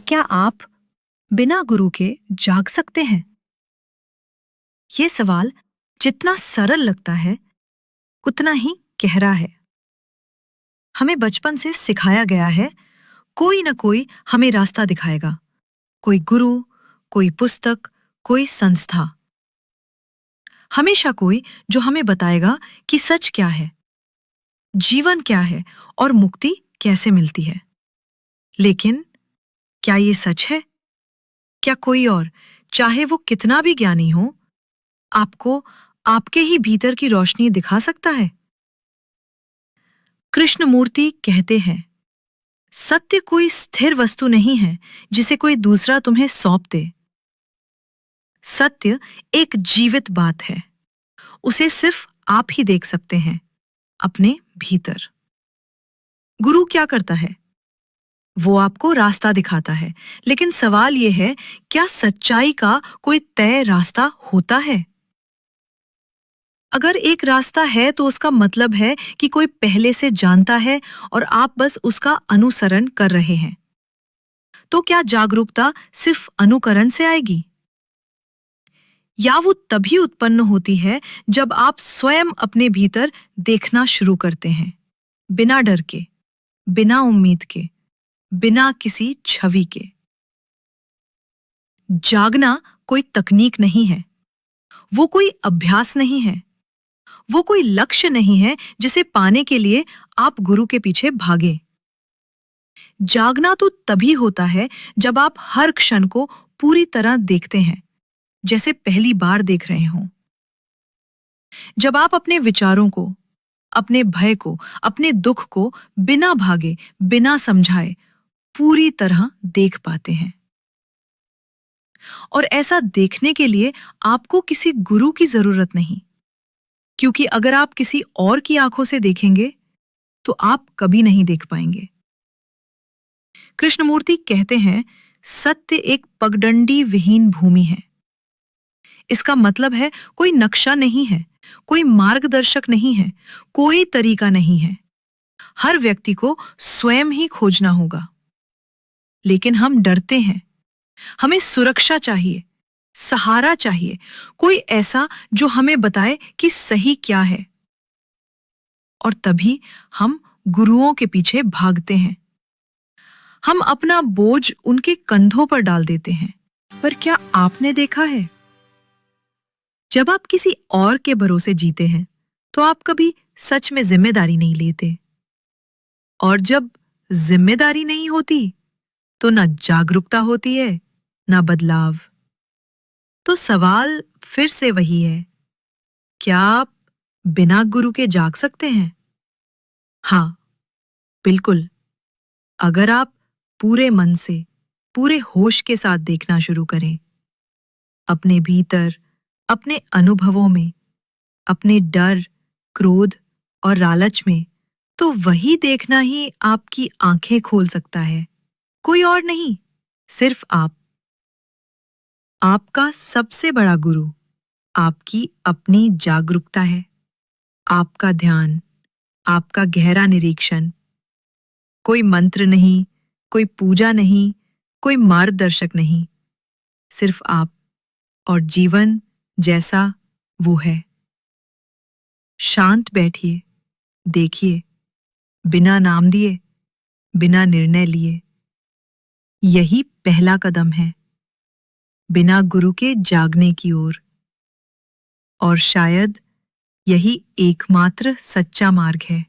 क्या आप बिना गुरु के जाग सकते हैं? ये सवाल जितना सरल लगता है, उतना ही गहरा है। हमें बचपन से सिखाया गया है, कोई न कोई हमें रास्ता दिखाएगा। कोई गुरु, कोई पुस्तक, कोई संस्था। हमेशा कोई जो हमें बताएगा कि सच क्या है, जीवन क्या है और मुक्ति कैसे मिलती है। लेकिन क्या ये सच है? क्या कोई और, चाहे वो कितना भी ज्ञानी हो, आपको आपके ही भीतर की रोशनी दिखा सकता है? कृष्णमूर्ति कहते हैं, सत्य कोई स्थिर वस्तु नहीं है जिसे कोई दूसरा तुम्हें सौंप दे। सत्य एक जीवित बात है। उसे सिर्फ आप ही देख सकते हैं, अपने भीतर। गुरु क्या करता है? वो आपको रास्ता दिखाता है, लेकिन सवाल यह है, क्या सच्चाई का कोई तय रास्ता होता है? अगर एक रास्ता है तो उसका मतलब है कि कोई पहले से जानता है और आप बस उसका अनुसरण कर रहे हैं। तो क्या जागरूकता सिर्फ अनुकरण से आएगी? या वो तभी उत्पन्न होती है जब आप स्वयं अपने भीतर देखना शुरू करते हैं, बिना डर के, बिना उम्मीद के, बिना किसी छवि के। जागना कोई तकनीक नहीं है, वो कोई अभ्यास नहीं है, वो कोई लक्ष्य नहीं है जिसे पाने के लिए आप गुरु के पीछे भागें। जागना तो तभी होता है जब आप हर क्षण को पूरी तरह देखते हैं, जैसे पहली बार देख रहे हों। जब आप अपने विचारों को, अपने भय को, अपने दुख को बिना भागे, बिना समझाए पूरी तरह देख पाते हैं। और ऐसा देखने के लिए आपको किसी गुरु की जरूरत नहीं, क्योंकि अगर आप किसी और की आंखों से देखेंगे तो आप कभी नहीं देख पाएंगे। कृष्णमूर्ति कहते हैं, सत्य एक पगडंडी विहीन भूमि है। इसका मतलब है कोई नक्शा नहीं है, कोई मार्गदर्शक नहीं है, कोई तरीका नहीं है। हर व्यक्ति को स्वयं ही खोजना होगा। लेकिन हम डरते हैं। हमें सुरक्षा चाहिए, सहारा चाहिए, कोई ऐसा जो हमें बताए कि सही क्या है। और तभी हम गुरुओं के पीछे भागते हैं। हम अपना बोझ उनके कंधों पर डाल देते हैं। पर क्या आपने देखा है, जब आप किसी और के भरोसे जीते हैं तो आप कभी सच में जिम्मेदारी नहीं लेते। और जब जिम्मेदारी नहीं होती तो ना जागरूकता होती है, ना बदलाव। तो सवाल फिर से वही है, क्या आप बिना गुरु के जाग सकते हैं? हाँ, बिल्कुल। अगर आप पूरे मन से, पूरे होश के साथ देखना शुरू करें, अपने भीतर, अपने अनुभवों में, अपने डर, क्रोध और लालच में, तो वही देखना ही आपकी आंखें खोल सकता है। कोई और नहीं, सिर्फ आप। आपका सबसे बड़ा गुरु आपकी अपनी जागरूकता है, आपका ध्यान, आपका गहरा निरीक्षण। कोई मंत्र नहीं, कोई पूजा नहीं, कोई मार्गदर्शक नहीं, सिर्फ आप और जीवन जैसा वो है। शांत बैठिए, देखिए, बिना नाम दिए, बिना निर्णय लिए। यही पहला कदम है, बिना गुरु के जागने की ओर। और शायद यही एकमात्र सच्चा मार्ग है।